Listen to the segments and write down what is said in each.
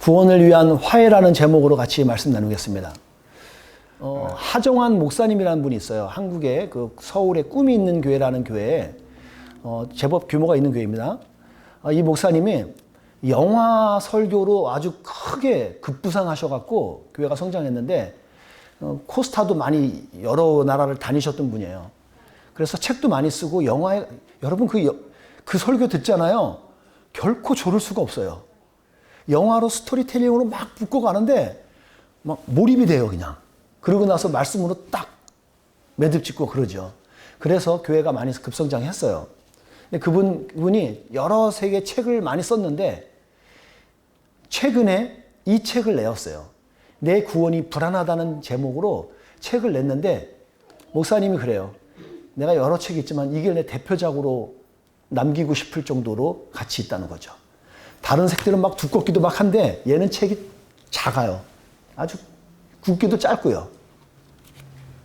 구원을 위한 화해라는 제목으로 같이 말씀 나누겠습니다. 하정환 목사님이라는 분이 있어요. 한국에 그 서울에 꿈이 있는 교회라는 교회에 제법 규모가 있는 교회입니다. 이 목사님이 영화 설교로 아주 크게 급부상하셔갖고 교회가 성장했는데 코스타도 많이 여러 나라를 다니셨던 분이에요. 그래서 책도 많이 쓰고 영화에 여러분 그 설교 듣잖아요. 결코 조를 수가 없어요. 영화로 스토리텔링으로 막 붙고 가는데 막 몰입이 돼요, 그냥. 그러고 나서 말씀으로 딱 매듭 짓고 그러죠. 그래서 교회가 많이 급성장했어요. 근데 그분이 여러 세계 책을 많이 썼는데 최근에 이 책을 내었어요. 내 구원이 불안하다는 제목으로 책을 냈는데 목사님이 그래요. 내가 여러 책이 있지만 이게 내 대표작으로 남기고 싶을 정도로 가치 있다는 거죠. 다른 책들은 막 두껍기도 막 한데 얘는 책이 작아요. 아주 굵기도 짧고요.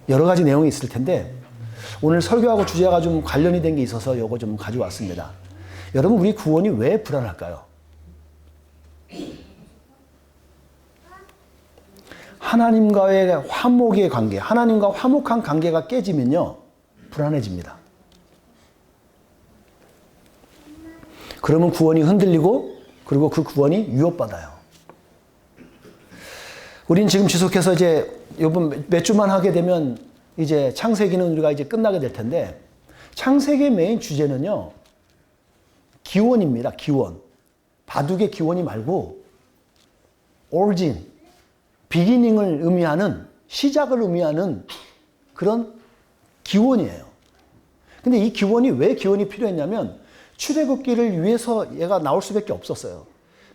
여러 가지 내용이 있을 텐데 오늘 설교하고 주제가 좀 관련이 된 게 있어서 이거 좀 가져왔습니다. 여러분, 우리 구원이 왜 불안할까요? 하나님과의 화목의 관계, 하나님과 화목한 관계가 깨지면요, 불안해집니다. 그러면 구원이 흔들리고 그리고 그 구원이 위협받아요. 우린 지금 지속해서 이제 이번 몇 주만 하게 되면 이제 창세기는 우리가 이제 끝나게 될 텐데 창세기의 메인 주제는요, 기원입니다. 기원. 바둑의 기원이 말고 origin, 비기닝을 의미하는, 시작을 의미하는 그런 기원이에요. 근데 이 기원이 왜 기원이 필요했냐면 출애굽기를 위해서 얘가 나올 수밖에 없었어요.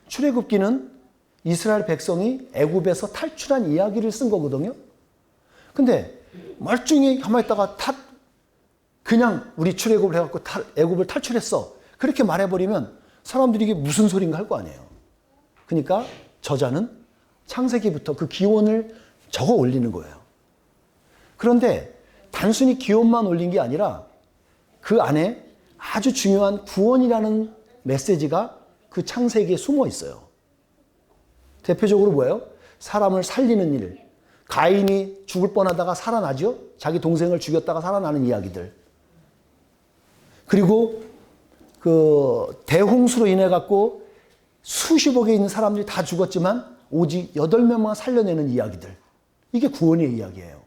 출애굽기는 이스라엘 백성이 애굽에서 탈출한 이야기를 쓴 거거든요. 근데 멀쩡히 가만히 있다가 그냥 우리 출애굽을 해갖고 애굽을 탈출했어. 그렇게 말해버리면 사람들이 이게 무슨 소린가 할 거 아니에요. 그러니까 저자는 창세기부터 그 기원을 적어 올리는 거예요. 그런데 단순히 기원만 올린 게 아니라 그 안에 아주 중요한 구원이라는 메시지가 그 창세기에 숨어 있어요. 대표적으로 뭐예요? 사람을 살리는 일. 가인이 죽을 뻔하다가 살아나죠? 자기 동생을 죽였다가 살아나는 이야기들. 그리고 그 대홍수로 인해 갖고 수십억에 있는 사람들이 다 죽었지만 오직 8명만 살려내는 이야기들. 이게 구원의 이야기예요.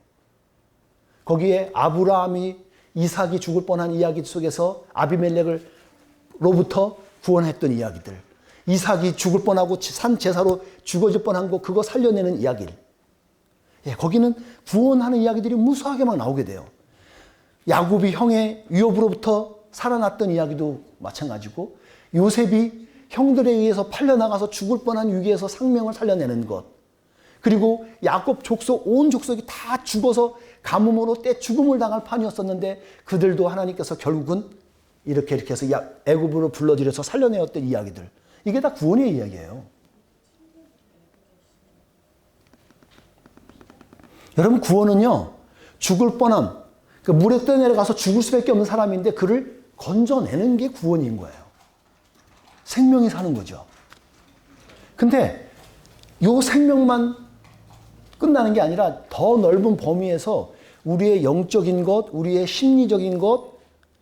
거기에 아브라함이 이삭이 죽을 뻔한 이야기 속에서 아비멜렉으로부터 구원했던 이야기들. 이삭이 죽을 뻔하고 산 제사로 죽어질 뻔한 거 그거 살려내는 이야기를. 예, 거기는 구원하는 이야기들이 무수하게 막 나오게 돼요. 야곱이 형의 위협으로부터 살아났던 이야기도 마찬가지고 요셉이 형들에 의해서 팔려나가서 죽을 뻔한 위기에서 생명을 살려내는 것. 그리고 야곱 족속, 온 족속이 다 죽어서 가뭄으로 죽음을 당할 판이었었는데 그들도 하나님께서 결국은 이렇게 해서 애굽으로 불러들여서 살려내었던 이야기들. 이게 다 구원의 이야기예요. 여러분, 구원은요, 죽을 뻔함, 그 물에 떠내려가서 죽을 수밖에 없는 사람인데 그를 건져내는 게 구원인 거예요. 생명이 사는 거죠. 근데 요 생명만 끝나는 게 아니라 더 넓은 범위에서 우리의 영적인 것, 우리의 심리적인 것,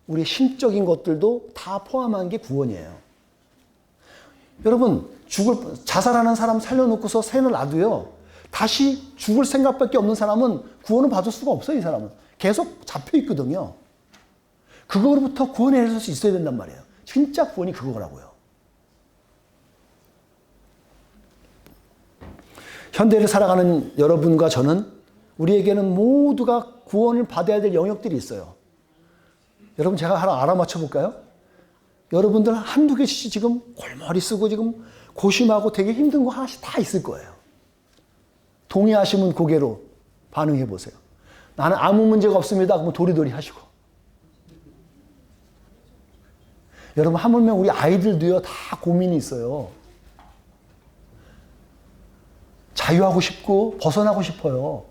우리의 심적인 것들도 다 포함한 게 구원이에요. 여러분, 자살하는 사람 살려놓고서 새는 놔도요, 다시 죽을 생각밖에 없는 사람은 구원을 받을 수가 없어요. 이 사람은 계속 잡혀 있거든요. 그거로부터 구원해낼 수 있어야 된단 말이에요. 진짜 구원이 그거라고요. 현대를 살아가는 여러분과 저는, 우리에게는 모두가 구원을 받아야 될 영역들이 있어요. 여러분, 제가 하나 알아맞혀 볼까요? 여러분들 한두 개씩 지금 골머리 쓰고 지금 고심하고 되게 힘든 거 하나씩 다 있을 거예요. 동의하시면 고개로 반응해 보세요. 나는 아무 문제가 없습니다. 그러면 도리도리 하시고. 여러분, 하물며 우리 아이들도요, 다 고민이 있어요. 자유하고 싶고 벗어나고 싶어요.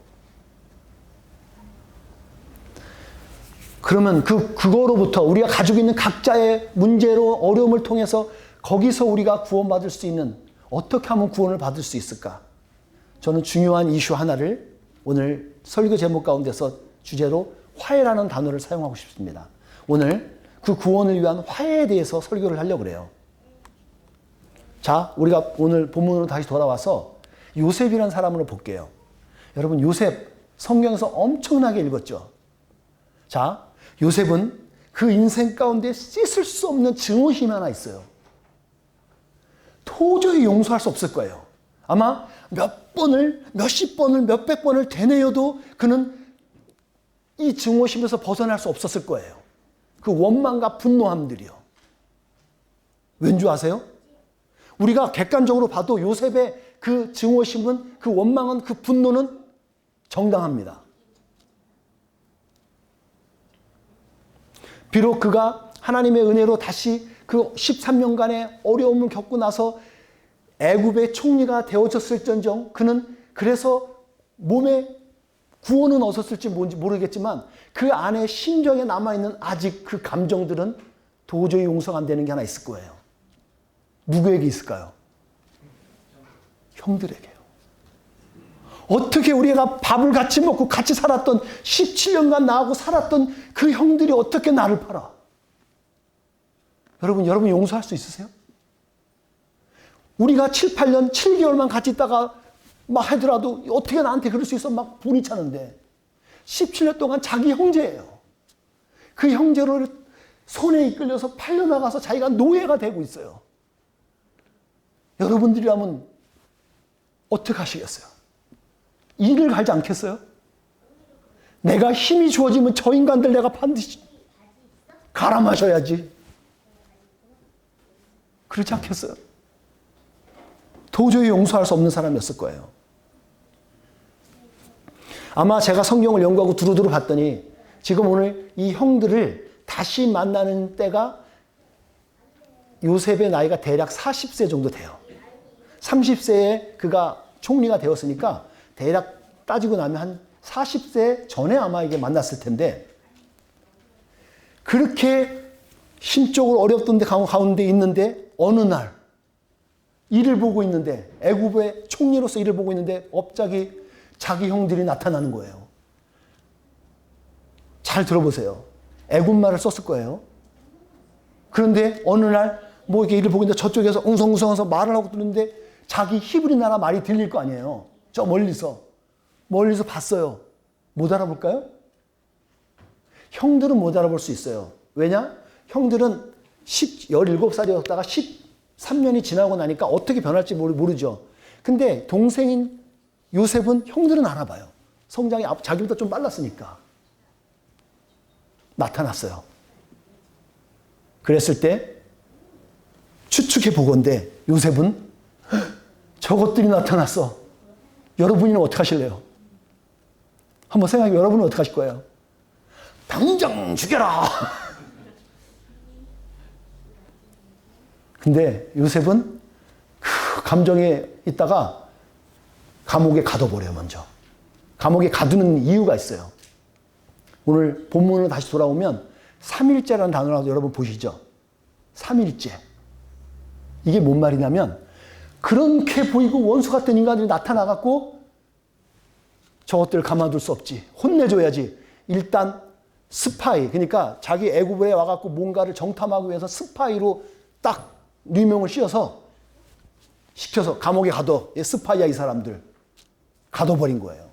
그러면 그거로부터 우리가 가지고 있는 각자의 문제로 어려움을 통해서 거기서 우리가 구원받을 수 있는, 어떻게 하면 구원을 받을 수 있을까? 저는 중요한 이슈 하나를 오늘 설교 제목 가운데서 주제로 화해라는 단어를 사용하고 싶습니다. 오늘 그 구원을 위한 화해에 대해서 설교를 하려고 그래요. 자, 우리가 오늘 본문으로 다시 돌아와서 요셉이라는 사람으로 볼게요. 여러분, 요셉 성경에서 엄청나게 읽었죠. 자, 요셉은 그 인생 가운데 씻을 수 없는 증오심이 하나 있어요. 도저히 용서할 수 없을 거예요. 아마 몇 번을, 몇십 번을, 몇백 번을 되뇌어도 그는 이 증오심에서 벗어날 수 없었을 거예요. 그 원망과 분노함들이요. 왠지 아세요? 우리가 객관적으로 봐도 요셉의 그 증오심은, 그 원망은, 그 분노는 정당합니다. 비록 그가 하나님의 은혜로 다시 그 13년간의 어려움을 겪고 나서 애굽의 총리가 되어졌을전정 그는 그래서 몸에 구원은 얻었을지 뭔지 모르겠지만 그 안에 심정에 남아있는 아직 그 감정들은 도저히 용서가 안 되는 게 하나 있을 거예요. 누구에게 있을까요? 형들에게요. 어떻게 우리가 밥을 같이 먹고 같이 살았던 17년간 나하고 살았던 그 형들이 어떻게 나를 팔아? 여러분 용서할 수 있으세요? 우리가 7, 8년, 7개월만 같이 있다가 막 하더라도 어떻게 나한테 그럴 수 있어? 막 분이 차는데 17년 동안 자기 형제예요. 그 형제를 손에 이끌려서 팔려나가서 자기가 노예가 되고 있어요. 여러분들이라면 어떻게 하시겠어요? 이를 갈지 않겠어요? 내가 힘이 주어지면 저 인간들 내가 반드시 갈아 마셔야지. 그렇지 않겠어요? 도저히 용서할 수 없는 사람이었을 거예요. 아마 제가 성경을 연구하고 두루두루 봤더니 지금 오늘 이 형들을 다시 만나는 때가 요셉의 나이가 대략 40세 정도 돼요. 30세에 그가 총리가 되었으니까 대략 따지고 나면 한 40세 전에 아마 이게 만났을 텐데 그렇게 심적으로 어렵던 데 가운데 있는데 어느 날 일을 보고 있는데 애굽의 총리로서 일을 보고 있는데 갑자기 자기 형들이 나타나는 거예요. 잘 들어보세요. 애굽말을 썼을 거예요. 그런데 어느 날 뭐 이렇게 일을 보고 있는데 저쪽에서 웅성웅성해서 말을 하고 들는데 자기 히브리 나라 말이 들릴 거 아니에요. 저 멀리서 봤어요. 못 알아볼까요? 형들은 못 알아볼 수 있어요. 왜냐? 형들은 17살이었다가 13년이 지나고 나니까 어떻게 변할지 모르죠. 근데 동생인 요셉은 형들은 알아봐요. 성장이 자기보다 좀 빨랐으니까. 나타났어요. 그랬을 때 추측해 보건대 요셉은 저것들이 나타났어. 여러분이는 어떻게 하실래요? 한번 생각해. 여러분은 어떻게 하실 거예요? 당장 죽여라. 근데 요셉은 그 감정에 있다가 감옥에 가둬버려요. 먼저. 감옥에 가두는 이유가 있어요. 오늘 본문으로 다시 돌아오면 3일째라는 단어라도 여러분 보시죠. 3일째. 이게 뭔 말이냐면 그렇게 보이고 원수 같은 인간들이 나타나갖고 저것들을 가만둘 수 없지. 혼내줘야지. 일단 스파이, 그러니까 자기 애굽에 와갖고 뭔가를 정탐하기 위해서 스파이로 딱 뉘명을 씌워서 시켜서 감옥에 가둬. 스파이야 이 사람들. 가둬버린 거예요.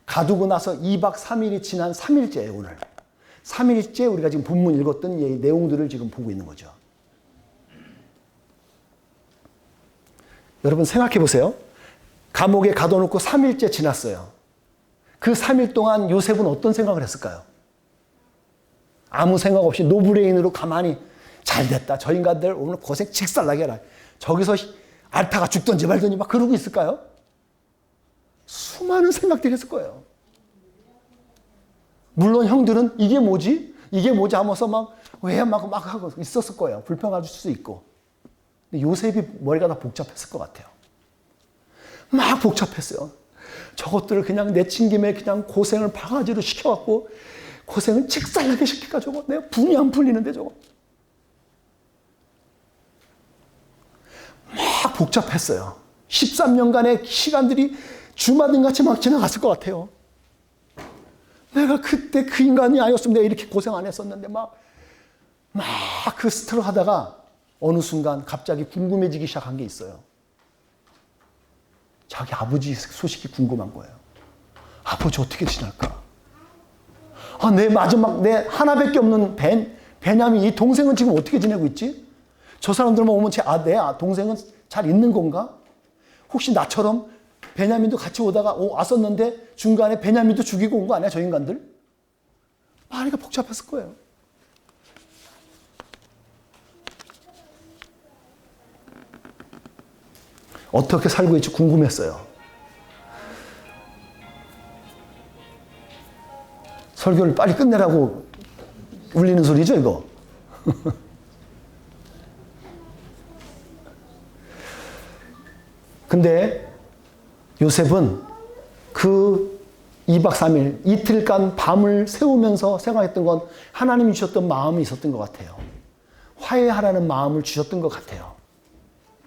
가두고 나서 2박 3일이 지난 3일째예요 오늘. 3일째 우리가 지금 본문 읽었던 이 내용들을 지금 보고 있는 거죠. 여러분 생각해 보세요. 감옥에 가둬놓고 3일째 지났어요. 그 3일 동안 요셉은 어떤 생각을 했을까요? 아무 생각 없이 노브레인으로 가만히 잘됐다. 저 인간들 오늘 고생 직살나게 해라. 저기서 알타가 죽던지 말던지 막 그러고 있을까요? 수많은 생각들이 했을 거예요. 물론 형들은 이게 뭐지? 이게 뭐지? 하면서 막 하고 있었을 거예요. 불평할 수 있고. 근데 요셉이 머리가 다 복잡했을 것 같아요. 막 복잡했어요. 저것들을 그냥 내친김에 그냥 고생을 바가지로 시켜갖고 고생을 직살나게 시킬까 저거. 내가 분이 안 풀리는데 저거. 막 복잡했어요. 13년간의 시간들이 주마등같이 막 지나갔을 것 같아요. 내가 그때 그 인간이 아니었으면 내가 이렇게 고생 안 했었는데 막 그 스트럭 하다가 어느 순간 갑자기 궁금해지기 시작한 게 있어요. 자기 아버지 소식이 궁금한 거예요. 아버지 어떻게 지낼까? 내 마지막, 내 하나밖에 없는 베냐민, 이 동생은 지금 어떻게 지내고 있지? 저 사람들만 오면 내 동생은 잘 있는 건가? 혹시 나처럼 베냐민도 같이 오다가 왔었는데 중간에 베냐민도 죽이고 온 거 아니야, 저 인간들? 마리가 복잡했을 거예요. 어떻게 살고 있지 궁금했어요. 설교를 빨리 끝내라고 울리는 소리죠, 이거? 근데 요셉은 그 2박 3일, 이틀간 밤을 새우면서 생각했던 건 하나님이 주셨던 마음이 있었던 것 같아요. 화해하라는 마음을 주셨던 것 같아요.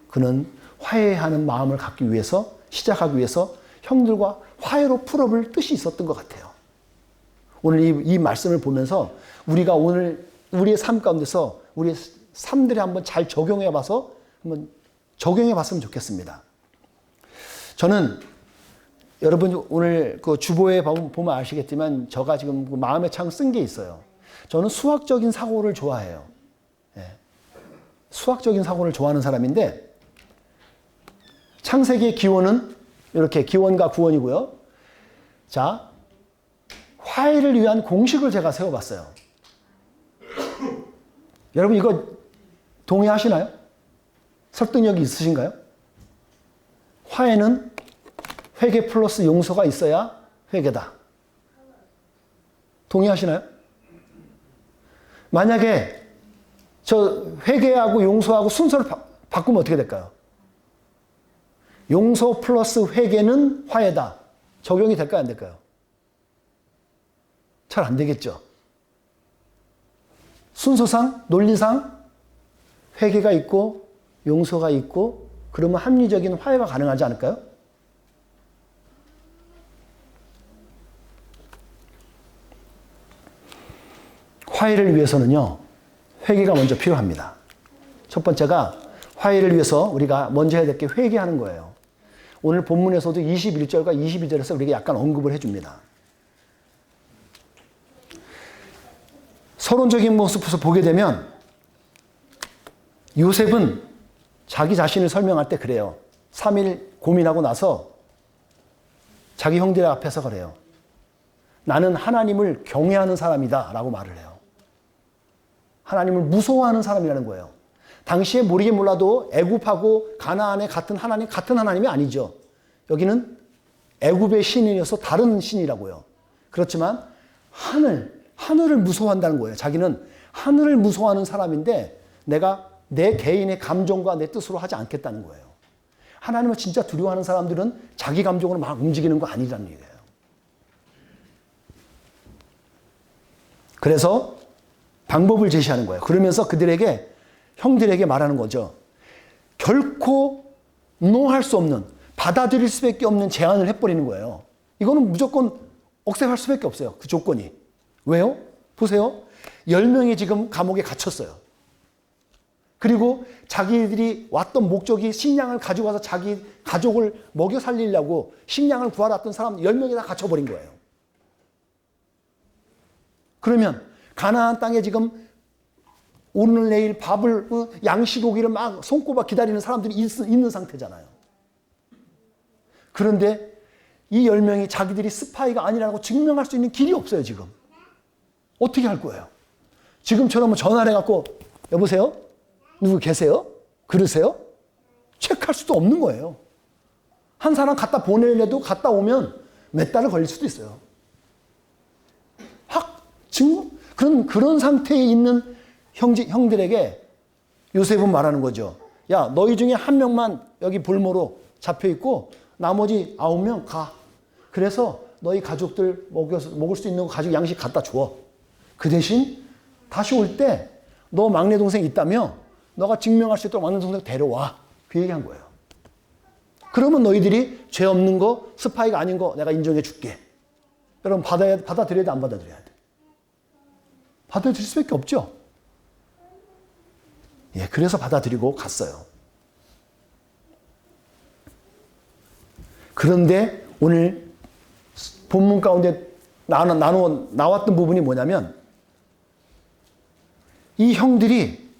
그는 화해하는 마음을 갖기 위해서, 시작하기 위해서 형들과 화해로 풀어볼 뜻이 있었던 것 같아요. 오늘 이 말씀을 보면서 우리가 오늘 우리의 삶 가운데서 우리의 삶들에 한번 잘 적용해 봐서 한번 적용해 봤으면 좋겠습니다. 저는 여러분 오늘 그 주보에 보면 아시겠지만 제가 지금 그 마음의 창 쓴 게 있어요. 저는 수학적인 사고를 좋아해요. 수학적인 사고를 좋아하는 사람인데 창세기의 기원은 이렇게 기원과 구원이고요. 자, 화해를 위한 공식을 제가 세워봤어요. 여러분 이거 동의하시나요? 설득력이 있으신가요? 화해는 회개 플러스 용서가 있어야 회개다. 동의하시나요? 만약에 저 회개하고 용서하고 순서를 바꾸면 어떻게 될까요? 용서 플러스 회개는 화해다. 적용이 될까요? 안 될까요? 잘 안 되겠죠. 순서상, 논리상 회개가 있고 용서가 있고 그러면 합리적인 화해가 가능하지 않을까요? 화해를 위해서는요, 회개가 먼저 필요합니다. 첫 번째가 화해를 위해서 우리가 먼저 해야 될 게 회개하는 거예요. 오늘 본문에서도 21절과 22절에서 우리에게 약간 언급을 해줍니다. 서론적인 모습에서 보게 되면 요셉은 자기 자신을 설명할 때 그래요. 3일 고민하고 나서 자기 형들 앞에서 그래요. 나는 하나님을 경외하는 사람이다 라고 말을 해요. 하나님을 무서워하는 사람이라는 거예요. 당시에 모르게 몰라도 애굽하고 가나안의 같은 하나님이 아니죠. 여기는 애굽의 신이어서 다른 신이라고요. 그렇지만 하늘을 무서워한다는 거예요. 자기는 하늘을 무서워하는 사람인데 내가 내 개인의 감정과 내 뜻으로 하지 않겠다는 거예요. 하나님을 진짜 두려워하는 사람들은 자기 감정으로 막 움직이는 거 아니라는 얘기예요. 그래서 방법을 제시하는 거예요. 그러면서 형들에게 말하는 거죠. 결코 노할 수 없는, 받아들일 수밖에 없는 제안을 해버리는 거예요. 이거는 무조건 억셉할 수밖에 없어요. 그 조건이. 왜요? 보세요. 10명이 지금 감옥에 갇혔어요. 그리고 자기들이 왔던 목적이 식량을 가지고 와서 자기 가족을 먹여 살리려고 식량을 구하러 왔던 사람 10명이 다 갇혀버린 거예요. 그러면 가나안 땅에 지금 오늘 내일 밥을 양식 오기를 막 손꼽아 기다리는 사람들이 있는 상태잖아요. 그런데 이 10명이 자기들이 스파이가 아니라고 증명할 수 있는 길이 없어요. 지금 어떻게 할 거예요? 지금처럼 전화를 해갖고 여보세요? 누구 계세요? 그러세요? 체크할 수도 없는 거예요. 한 사람 갖다 보내려도 갔다 오면 몇 달을 걸릴 수도 있어요. 그런 상태에 있는 형들에게 요셉은 말하는 거죠. 야, 너희 중에 한 명만 여기 볼모로 잡혀있고 나머지 9명 가. 그래서 너희 가족들 먹을 수 있는 가족 양식 갖다 줘. 그 대신 다시 올 때 너 막내 동생 있다며 너가 증명할 수 있도록 막내 동생 데려와. 그 얘기한 거예요. 그러면 너희들이 죄 없는 거, 스파이가 아닌 거 내가 인정해 줄게. 여러분 받아들여야 돼, 안 받아들여야 돼? 받아들일 수밖에 없죠. 예, 그래서 받아들이고 갔어요. 그런데 오늘 본문 가운데 나왔던 부분이 뭐냐면 이 형들이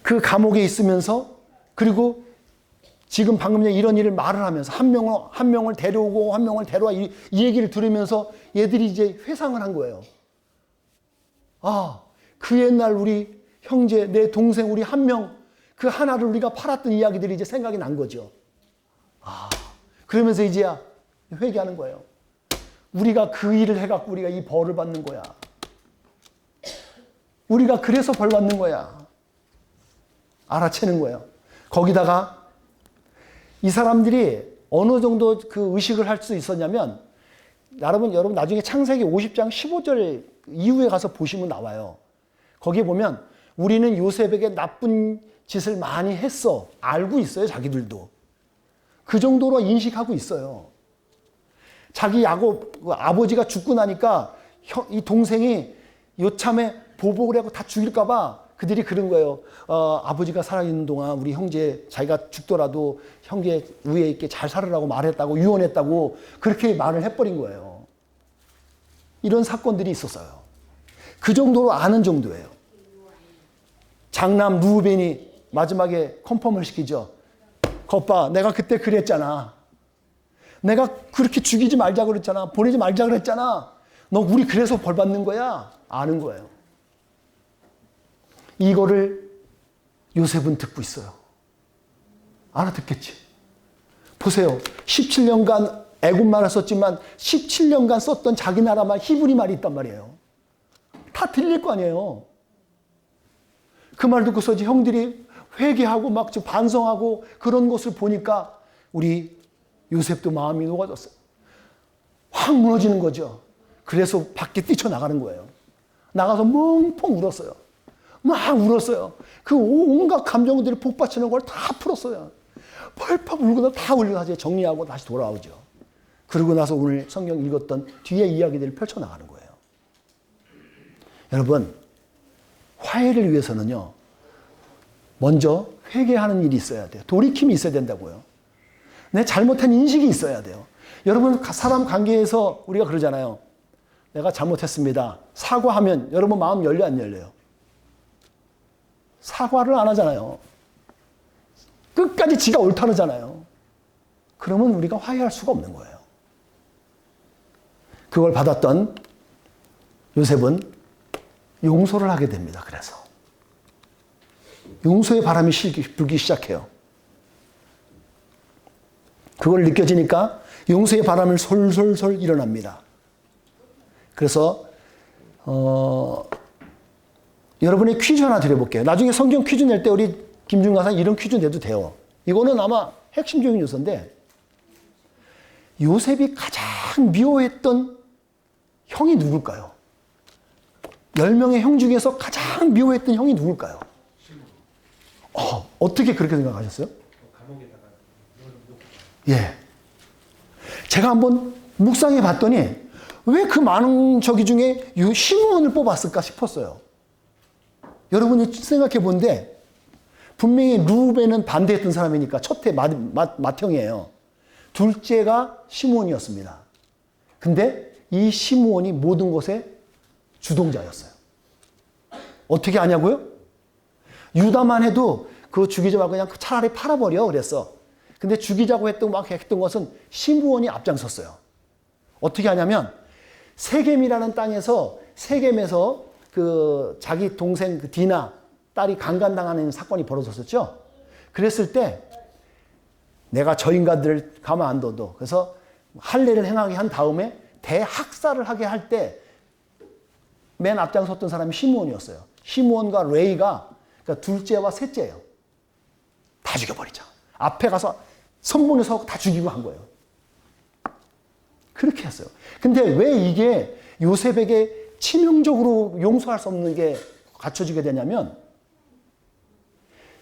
그 감옥에 있으면서 그리고 지금 방금 전에 이런 일을 말을 하면서 한 명을 데려오고 한 명을 데려와 이 얘기를 들으면서 얘들이 이제 회상을 한 거예요. 아, 그 옛날 우리 형제, 내 동생 우리 한 명, 그 하나를 우리가 팔았던 이야기들이 이제 생각이 난 거죠. 아, 그러면서 이제야 회개하는 거예요. 우리가 그 일을 해갖고 우리가 이 벌을 받는 거야. 우리가 그래서 벌 받는 거야. 알아채는 거예요. 거기다가 이 사람들이 어느 정도 그 의식을 할 수 있었냐면, 여러분 나중에 창세기 50장 15절 이후에 가서 보시면 나와요. 거기에 보면 우리는 요셉에게 나쁜 짓을 많이 했어. 알고 있어요, 자기들도. 그 정도로 인식하고 있어요. 자기 야곱 아버지가 죽고 나니까 이 동생이 요참에 보복을 하고 다 죽일까봐 그들이 그런 거예요. 아버지가 살아있는 동안 우리 형제 자기가 죽더라도 형제 위에 있게 잘 살으라고 말했다고, 유언했다고 그렇게 말을 해버린 거예요. 이런 사건들이 있었어요. 그 정도로 아는 정도예요. 장남 루벤이 마지막에 컨펌을 시키죠. 겉봐, 내가 그때 그랬잖아. 내가 그렇게 죽이지 말자 그랬잖아. 보내지 말자 그랬잖아. 너 우리 그래서 벌 받는 거야. 아는 거예요. 이거를 요셉은 듣고 있어요. 알아듣겠지. 보세요. 17년간 애굽말을 썼지만 17년간 썼던 자기 나라 말 히브리 말이 있단 말이에요. 다 들릴 거 아니에요. 그 말 듣고서 형들이 회개하고 막 반성하고 그런 것을 보니까 우리 요셉도 마음이 녹아졌어요. 확 무너지는 거죠. 그래서 밖에 뛰쳐나가는 거예요. 나가서 멍펑 울었어요. 막 울었어요. 그 온갖 감정들이 복받치는 걸 다 풀었어요. 펄펄 울고 다 울고 정리하고 다시 돌아오죠. 그러고 나서 오늘 성경 읽었던 뒤에 이야기들을 펼쳐나가는 거예요. 여러분, 화해를 위해서는요, 먼저 회개하는 일이 있어야 돼요. 돌이킴이 있어야 된다고요. 내 잘못한 인식이 있어야 돼요. 여러분, 사람 관계에서 우리가 그러잖아요. 내가 잘못했습니다. 사과하면 여러분 마음 열려 안 열려요? 사과를 안 하잖아요. 끝까지 지가 옳다르잖아요. 그러면 우리가 화해할 수가 없는 거예요. 그걸 받았던 요셉은 용서를 하게 됩니다. 그래서 용서의 바람이 불기 시작해요. 그걸 느껴지니까 용서의 바람을 솔솔솔 일어납니다. 그래서 여러분의 퀴즈 하나 드려볼게요. 나중에 성경 퀴즈 낼 때 우리 김준 강사 이런 퀴즈 내도 돼요. 이거는 아마 핵심적인 요소인데, 요셉이 가장 미워했던 형이 누굴까요? 10명의 형 중에서 가장 미워했던 형이 누굴까요? 어떻게 그렇게 생각하셨어요? 예. 제가 한번 묵상해 봤더니 왜 그 많은 저기 중에 시므온을 뽑았을까 싶었어요. 여러분이 생각해 본데 분명히 루벤은 반대했던 사람이니까 첫째 맏형이에요. 둘째가 시므온이었습니다. 근데 이 시므온이 모든 것의 주동자였어요. 어떻게 아냐고요? 유다만 해도 그거 죽이지 말고 그냥 차라리 팔아버려 그랬어. 근데 죽이자고 했던 것은 시므온이 앞장섰어요. 어떻게 하냐면 세겜이라는 땅에서 세겜에서 그 자기 동생 그 디나 딸이 강간당하는 사건이 벌어졌었죠. 그랬을 때 내가 저 인간들을 가만 안 둬도, 그래서 할례를 행하게 한 다음에 대학살을 하게 할 때 맨 앞장섰던 사람이 시므온이었어요. 시므온과 레이가 그러니까 둘째와 셋째예요. 다 죽여버리자. 앞에 가서 선봉에서 다 죽이고 한 거예요. 그렇게 했어요. 근데 왜 이게 요셉에게 치명적으로 용서할 수 없는 게 갖춰지게 되냐면,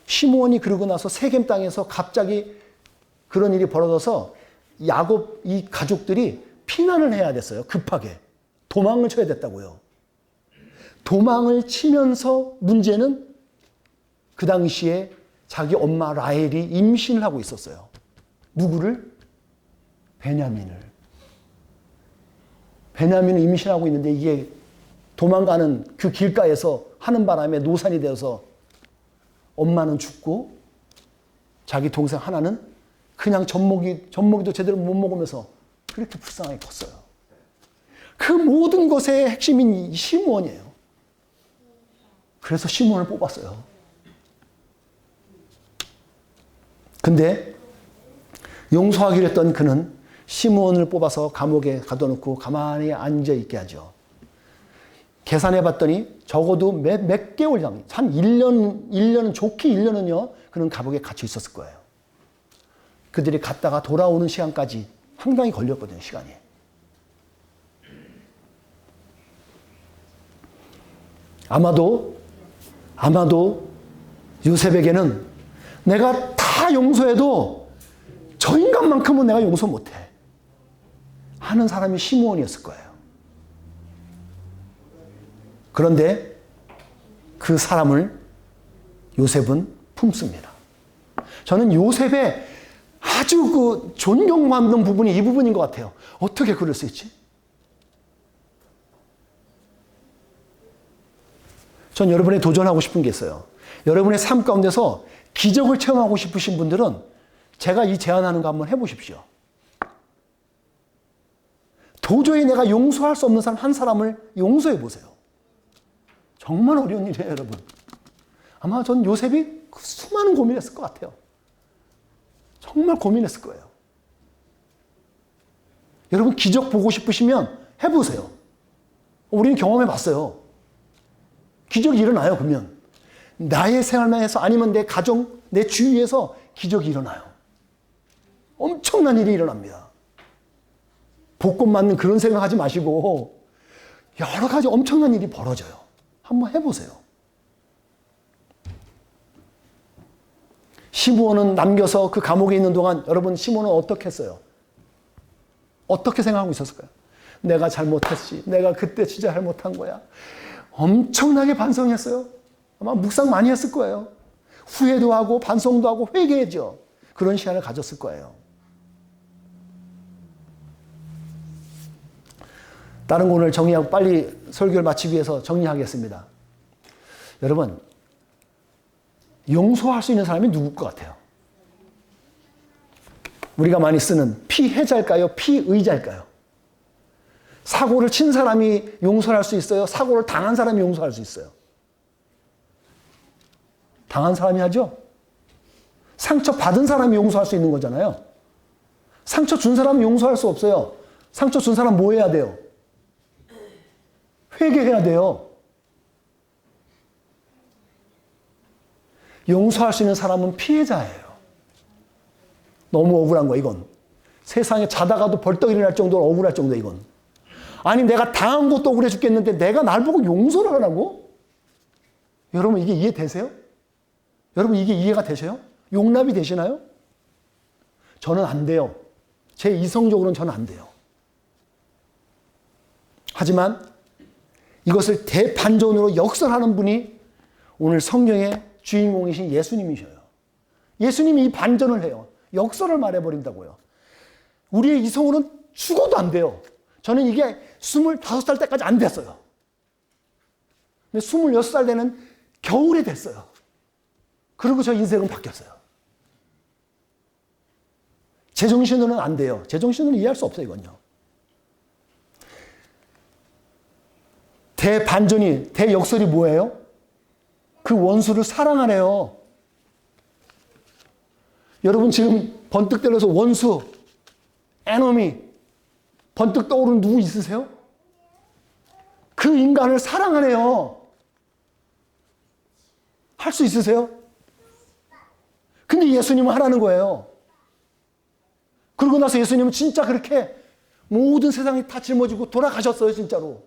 시므온이 그러고 나서 세겜 땅에서 갑자기 그런 일이 벌어져서 야곱 이 가족들이 피난을 해야 됐어요. 급하게. 도망을 쳐야 됐다고요. 도망을 치면서 문제는 그 당시에 자기 엄마 라헬이 임신을 하고 있었어요. 누구를? 베냐민을. 베냐민을 임신하고 있는데 이게 도망가는 그 길가에서 하는 바람에 노산이 되어서 엄마는 죽고 자기 동생 하나는 그냥 젖먹이도 제대로 못 먹으면서 그렇게 불쌍하게 컸어요. 그 모든 것의 핵심인 시므온이에요. 그래서 시므온을 뽑았어요. 근데 용서하기로 했던 그는 시므온을 뽑아서 감옥에 가둬놓고 가만히 앉아있게 하죠. 계산해 봤더니 적어도 몇 개월, 한 1년은 좋게 1년은요, 그는 감옥에 갇혀 있었을 거예요. 그들이 갔다가 돌아오는 시간까지 상당히 걸렸거든요, 시간이. 아마도 요셉에게는 내가 다 용서해도 저 인간만큼은 내가 용서 못해 하는 사람이 시므온이었을 거예요. 그런데 그 사람을 요셉은 품습니다. 저는 요셉의 아주 그 존경받는 부분이 이 부분인 것 같아요. 어떻게 그럴 수 있지? 전 여러분에 도전하고 싶은 게 있어요. 여러분의 삶 가운데서 기적을 체험하고 싶으신 분들은 제가 이 제안하는 거 한번 해보십시오. 도저히 내가 용서할 수 없는 사람 한 사람을 용서해 보세요. 정말 어려운 일이에요, 여러분. 아마 전 요셉이 수많은 고민했을 것 같아요. 정말 고민했을 거예요. 여러분 기적 보고 싶으시면 해보세요. 우리는 경험해 봤어요. 기적이 일어나요, 그러면. 나의 생활만해서 아니면 내 가정, 내 주위에서 기적이 일어나요. 엄청난 일이 일어납니다. 복권 맞는 그런 생각하지 마시고 여러 가지 엄청난 일이 벌어져요. 한번 해보세요. 시므온은 남겨서 그 감옥에 있는 동안 여러분 시므온은 어떻게 했어요? 어떻게 생각하고 있었을까요? 내가 잘못했지. 내가 그때 진짜 잘못한 거야. 엄청나게 반성했어요. 아마 묵상 많이 했을 거예요. 후회도 하고 반성도 하고 회개했죠. 그런 시간을 가졌을 거예요. 다른 거 오늘 정리하고 빨리 설교를 마치기 위해서 정리하겠습니다. 여러분, 용서할 수 있는 사람이 누굴 것 같아요? 우리가 많이 쓰는 피해자일까요? 피의자일까요? 사고를 친 사람이 용서할 수 있어요? 사고를 당한 사람이 용서할 수 있어요? 당한 사람이 하죠? 상처 받은 사람이 용서할 수 있는 거잖아요. 상처 준 사람은 용서할 수 없어요. 상처 준 사람 뭐 해야 돼요? 회개해야 돼요. 용서할 수 있는 사람은 피해자예요. 너무 억울한 거야, 이건. 세상에 자다가도 벌떡 일어날 정도로 억울할 정도야, 이건. 아니, 내가 당한 것도 억울해 죽겠는데 내가 날 보고 용서를 하라고? 여러분, 이게 이해되세요? 여러분, 이게 이해가 되세요? 용납이 되시나요? 저는 안 돼요. 제 이성적으로는 저는 안 돼요. 하지만 이것을 대반전으로 역설하는 분이 오늘 성경의 주인공이신 예수님이셔요. 예수님이 이 반전을 해요. 역설을 말해버린다고요. 우리의 이성으로는 죽어도 안 돼요. 저는 이게 25살 때까지 안 됐어요. 근데 26살 되는 겨울에 됐어요. 그리고 저 인생은 바뀌었어요. 제 정신으로는 안 돼요. 제 정신으로는 이해할 수 없어요, 이건요. 대반전이, 대역설이 뭐예요? 그 원수를 사랑하래요. 여러분 지금 번뜩 때려서 원수, 에너미, 번뜩 떠오르는 누구 있으세요? 그 인간을 사랑하래요. 할 수 있으세요? 근데 예수님은 하라는 거예요. 그러고 나서 예수님은 진짜 그렇게 모든 세상이 다 짊어지고 돌아가셨어요, 진짜로.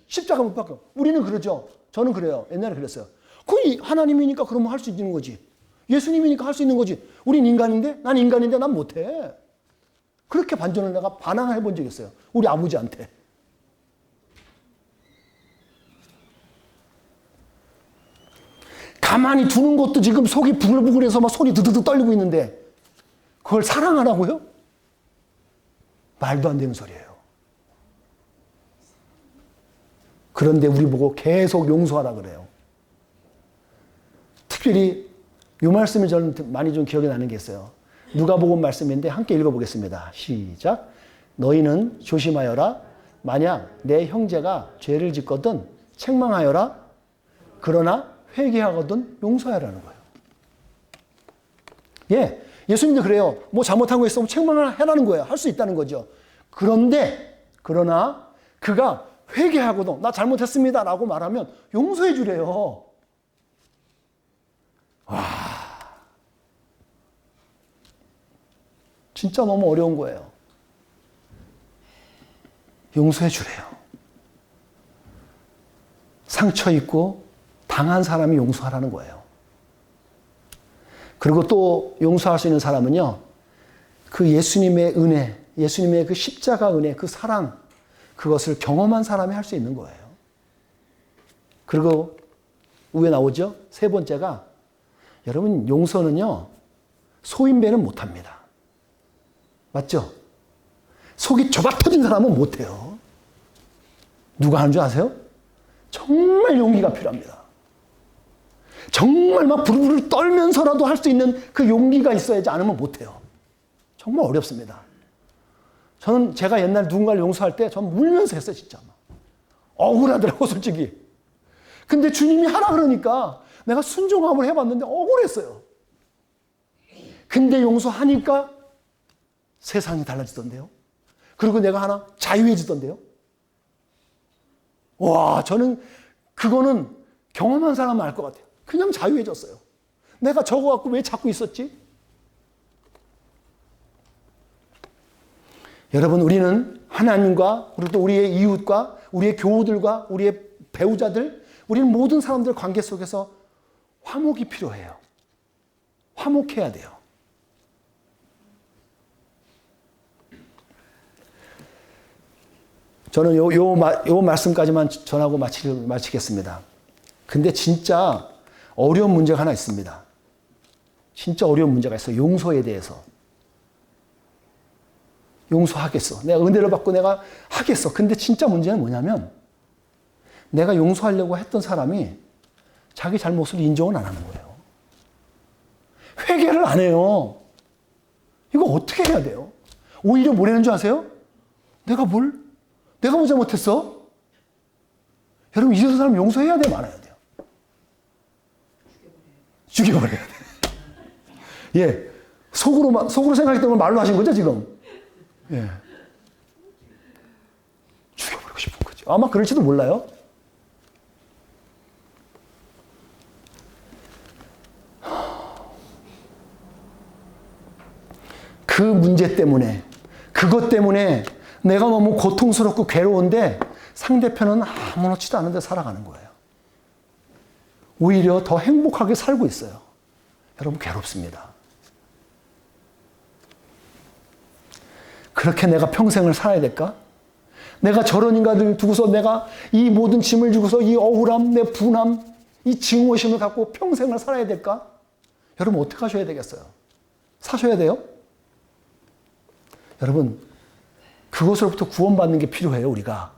십자가 못 박혀. 우리는 그러죠. 저는 그래요. 옛날에 그랬어요. 거의 하나님이니까 그러면 할 수 있는 거지. 예수님이니까 할 수 있는 거지. 우린 인간인데? 난 인간인데 난 못해. 그렇게 반전을 내가 반항을 해본 적이 있어요. 우리 아버지한테. 가만히 두는 것도 지금 속이 부글부글해서 막 손이 드드드 떨리고 있는데 그걸 사랑하라고요? 말도 안 되는 소리예요. 그런데 우리 보고 계속 용서하라 그래요. 특별히 이 말씀이 저는 많이 좀 기억이 나는 게 있어요. 누가복음 말씀인데 함께 읽어보겠습니다. 시작. 너희는 조심하여라. 만약 내 형제가 죄를 짓거든 책망하여라. 그러나 회개하거든 용서하라는 거예요. 예, 예수님도 그래요. 뭐 잘못한 거 있으면 책망을 해라는 거예요. 할 수 있다는 거죠. 그러나 그가 회개하거든 나 잘못했습니다 라고 말하면 용서해 주래요. 와, 진짜 너무 어려운 거예요. 용서해 주래요. 상처 입고 당한 사람이 용서하라는 거예요. 그리고 또 용서할 수 있는 사람은요, 그 예수님의 은혜, 예수님의 그 십자가 은혜, 그 사랑, 그것을 경험한 사람이 할 수 있는 거예요. 그리고 위에 나오죠? 세 번째가, 여러분, 용서는요, 소인배는 못합니다. 맞죠? 속이 좁아 터진 사람은 못해요. 누가 하는 줄 아세요? 정말 용기가 필요합니다. 정말 막 부르르 떨면서라도 할 수 있는 그 용기가 있어야지 않으면 못해요. 정말 어렵습니다. 저는 제가 옛날 누군가를 용서할 때 전 울면서 했어요, 진짜. 억울하더라고, 솔직히. 근데 주님이 하라 그러니까 내가 순종함을 해봤는데 억울했어요. 근데 용서하니까 세상이 달라지던데요. 그리고 내가 하나 자유해지던데요. 와, 저는 그거는 경험한 사람은 알 것 같아요. 그냥 자유해졌어요. 내가 저거 갖고 왜 자꾸 있었지? 여러분, 우리는 하나님과 그리고 또 우리의 이웃과 우리의 교우들과 우리의 배우자들, 우리는 모든 사람들 관계 속에서 화목이 필요해요. 화목해야 돼요. 저는 요 말씀까지만 전하고 마치겠습니다. 근데 진짜 어려운 문제가 하나 있습니다. 진짜 어려운 문제가 있어요. 용서에 대해서. 용서하겠어. 내가 은혜를 받고 내가 하겠어. 근데 진짜 문제는 뭐냐면 내가 용서하려고 했던 사람이 자기 잘못을 인정은 안 하는 거예요. 회개를 안 해요. 이거 어떻게 해야 돼요? 오히려 뭐라는 줄 아세요? 내가 뭘 잘못했어? 여러분, 이런 사람 용서해야 돼, 말아야 돼요? 죽여버려야 돼. 예. 속으로 생각했던 걸 말로 하신 거죠, 지금? 예. 죽여버리고 싶은 거죠. 아마 그럴지도 몰라요. 그 문제 때문에, 그것 때문에 내가 너무 고통스럽고 괴로운데 상대편은 아무렇지도 않은데 살아가는 거예요. 오히려 더 행복하게 살고 있어요. 여러분, 괴롭습니다. 그렇게 내가 평생을 살아야 될까? 내가 저런 인간들 두고서 내가 이 모든 짐을 지고서 이 억울함, 내 분함, 이 증오심을 갖고 평생을 살아야 될까? 여러분, 어떻게 하셔야 되겠어요? 사셔야 돼요? 여러분, 그것으로부터 구원받는 게 필요해요, 우리가.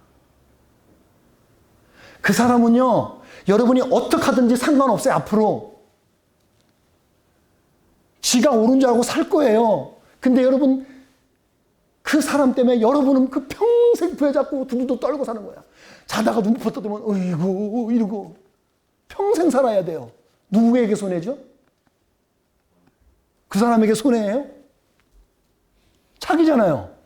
그 사람은요, 여러분이 어떻게 하든지 상관없어요, 앞으로. 지가 옳은 줄 알고 살 거예요. 근데 여러분, 그 사람 때문에 여러분은 그 평생 부여잡고 두두두 떨고 사는 거야. 자다가 눈 붙어뜨면 어이구 이러고 평생 살아야 돼요. 누구에게 손해죠? 그 사람에게 손해예요? 자기잖아요.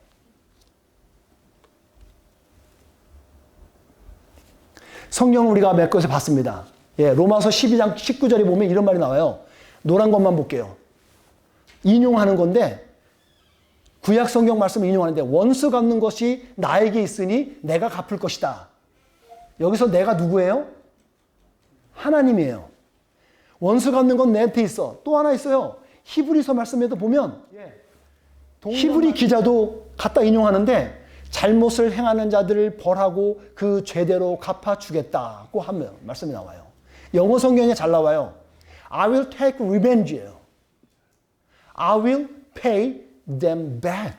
성경을 우리가 몇 곳에 봤습니다. 예, 로마서 12장 19절에 보면 이런 말이 나와요. 노란 것만 볼게요. 인용하는 건데 구약 성경 말씀을 인용하는데 원수 갚는 것이 나에게 있으니 내가 갚을 것이다. 여기서 내가 누구예요? 하나님이에요. 원수 갚는 건 내한테 있어. 또 하나 있어요. 히브리서 말씀에도 보면 히브리 기자도 갖다 인용하는데 잘못을 행하는 자들을 벌하고 그 죄대로 갚아주겠다고 하면 말씀이 나와요. 영어 성경에 잘 나와요. I will take revenge예요. I will pay them back.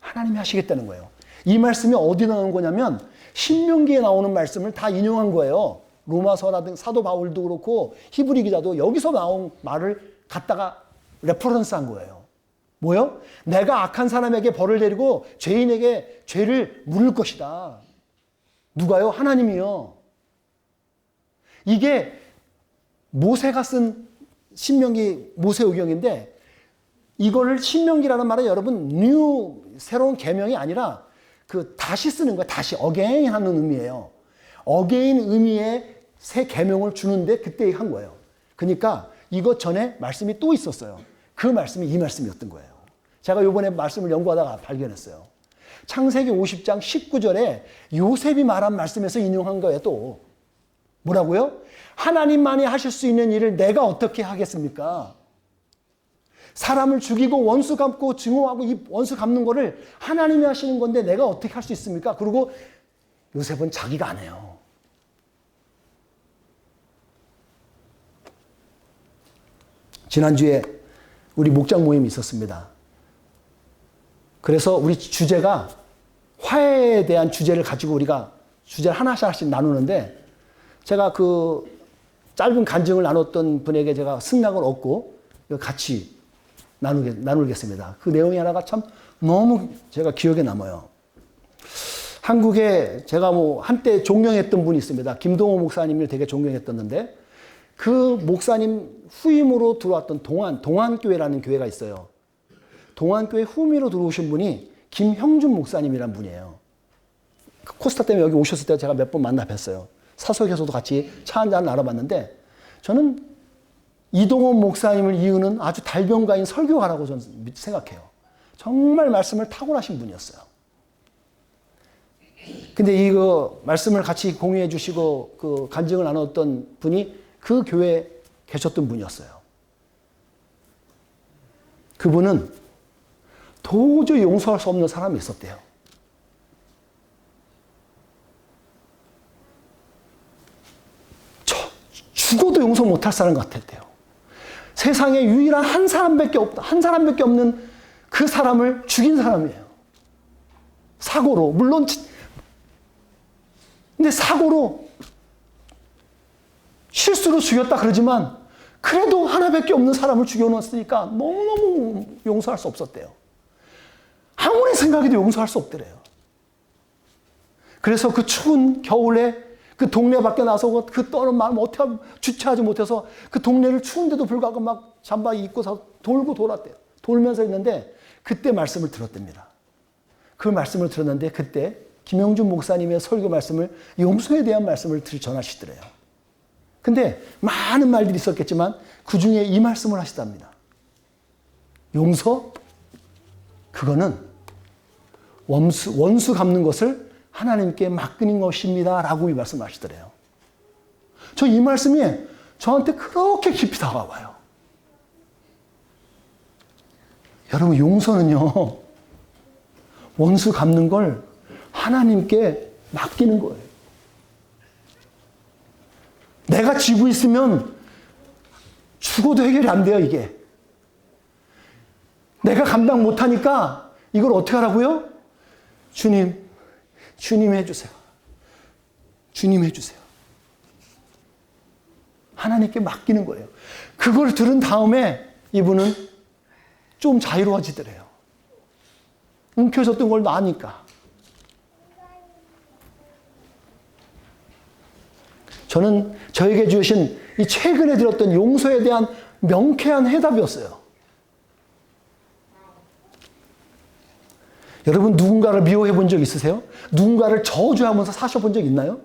하나님이 하시겠다는 거예요. 이 말씀이 어디 나오는 거냐면 신명기에 나오는 말씀을 다 인용한 거예요. 로마서라든 사도 바울도 그렇고 히브리 기자도 여기서 나온 말을 갖다가 레퍼런스한 거예요. 뭐요? 내가 악한 사람에게 벌을 내리고 죄인에게 죄를 물을 것이다. 누가요? 하나님이요. 이게 모세가 쓴 신명기 모세오경인데 이거를 신명기라는 말은 여러분 새로운 계명이 아니라 그 다시 쓰는 거예요. 다시 어게인 하는 의미예요. 어게인 의미의 새 계명을 주는데 그때 한 거예요. 그러니까 이것 전에 말씀이 또 있었어요. 그 말씀이 이 말씀이었던 거예요. 제가 이번에 말씀을 연구하다가 발견했어요. 창세기 50장 19절에 요셉이 말한 말씀에서 인용한 거예요. 또 뭐라고요? 하나님만이 하실 수 있는 일을 내가 어떻게 하겠습니까? 사람을 죽이고 원수 갚고 증오하고 이 원수 갚는 거를 하나님이 하시는 건데 내가 어떻게 할 수 있습니까? 그리고 요셉은 자기가 안 해요. 지난주에 우리 목장 모임이 있었습니다. 그래서 우리 주제가 화해에 대한 주제를 가지고 우리가 주제를 하나씩 나누는데 제가 그 짧은 간증을 나눴던 분에게 제가 승낙을 얻고 같이 나누겠습니다. 그 내용이 하나가 참 너무 제가 기억에 남아요. 한국에 제가 한때 존경했던 분이 있습니다. 김동호 목사님을 되게 존경했었는데 그 목사님 후임으로 들어왔던 동안교회라는 교회가 있어요. 동안교회 후임으로 들어오신 분이 김형준 목사님이란 분이에요. 코스타 때문에 여기 오셨을 때 제가 몇 번 만나 뵀어요. 사석에서도 같이 차 한잔 나눠봤는데 저는 이동원 목사님을 이으는 아주 달변가인 설교가라고 저는 생각해요. 정말 말씀을 탁월하신 분이었어요. 근데 이거 말씀을 같이 공유해 주시고 그 간증을 나눴던 분이 그 교회에 계셨던 분이었어요. 그분은 도저히 용서할 수 없는 사람이 있었대요. 죽어도 용서 못할 사람 같았대요. 세상에 유일한 한 사람밖에 없는 그 사람을 죽인 사람이에요. 사고로. 물론 근데 사고로 실수로 죽였다 그러지만 그래도 하나밖에 없는 사람을 죽여놓았으니까 너무너무 용서할 수 없었대요. 아무리 생각해도 용서할 수 없더래요. 그래서 그 추운 겨울에 그 동네 밖에 나서고 그 떠는 마음 어떻게 주체하지 못해서 그 동네를 추운데도 불구하고 막 잠바 입고서 돌고 돌았대요. 돌면서 있는데 그때 말씀을 들었답니다. 그 말씀을 들었는데 그때 김영준 목사님의 설교 말씀을 용서에 대한 말씀을 전하시더래요. 근데 많은 말들이 있었겠지만 그 중에 이 말씀을 하시답니다. 용서? 그거는 원수 갚는 것을 하나님께 맡기는 것입니다. 라고 이 말씀을 하시더래요. 저 이 말씀이 저한테 그렇게 깊이 다가와요. 여러분, 용서는요, 원수 갚는 걸 하나님께 맡기는 거예요. 내가 지고 있으면 죽어도 해결이 안 돼요, 이게. 내가 감당 못하니까 이걸 어떻게 하라고요? 주님 해주세요. 주님 해주세요. 하나님께 맡기는 거예요. 그걸 들은 다음에 이분은 좀 자유로워지더래요. 움켜졌던 걸 아니까. 저는 저에게 주신 이 최근에 들었던 용서에 대한 명쾌한 해답이었어요. 여러분, 누군가를 미워해 본 적 있으세요? 누군가를 저주하면서 사셔본 적 있나요?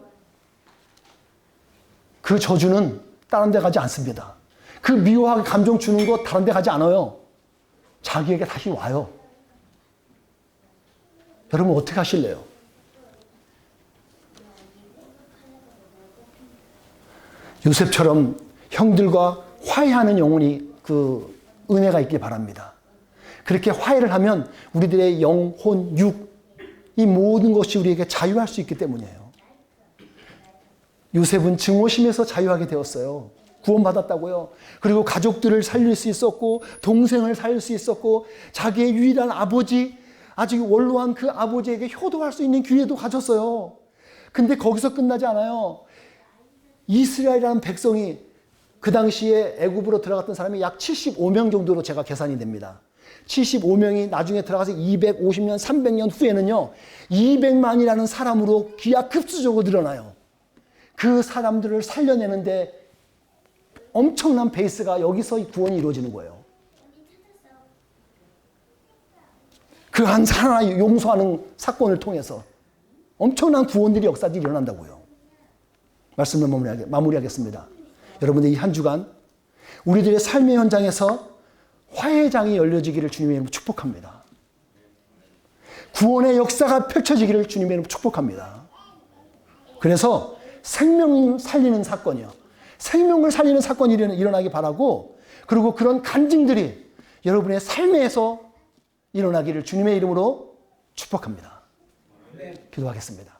그 저주는 다른 데 가지 않습니다. 그 미워하게 감정 주는 거 다른 데 가지 않아요. 자기에게 다시 와요. 여러분, 어떻게 하실래요? 요셉처럼 형들과 화해하는 영혼이 그 은혜가 있길 바랍니다. 그렇게 화해를 하면 우리들의 영혼, 육, 이 모든 것이 우리에게 자유할 수 있기 때문이에요. 요셉은 증오심에서 자유하게 되었어요. 구원받았다고요. 그리고 가족들을 살릴 수 있었고, 동생을 살릴 수 있었고, 자기의 유일한 아버지, 아주 원로한 그 아버지에게 효도할 수 있는 기회도 가졌어요. 근데 거기서 끝나지 않아요. 이스라엘이라는 백성이 그 당시에 애굽으로 들어갔던 사람이 약 75명 정도로 제가 계산이 됩니다. 75명이 나중에 들어가서 250년, 300년 후에는요, 200만이라는 사람으로 기하급수적으로 늘어나요. 그 사람들을 살려내는데 엄청난 베이스가 여기서 구원이 이루어지는 거예요. 그 한 하나 용서하는 사건을 통해서 엄청난 구원들이 역사들이 일어난다고요. 말씀을 마무리하겠습니다. 여러분들 이 한 주간 우리들의 삶의 현장에서 화해장이 열려지기를 주님의 이름으로 축복합니다. 구원의 역사가 펼쳐지기를 주님의 이름으로 축복합니다. 그래서 생명을 살리는 사건이요. 생명을 살리는 사건이 일어나기 바라고, 그리고 그런 간증들이 여러분의 삶에서 일어나기를 주님의 이름으로 축복합니다. 기도하겠습니다.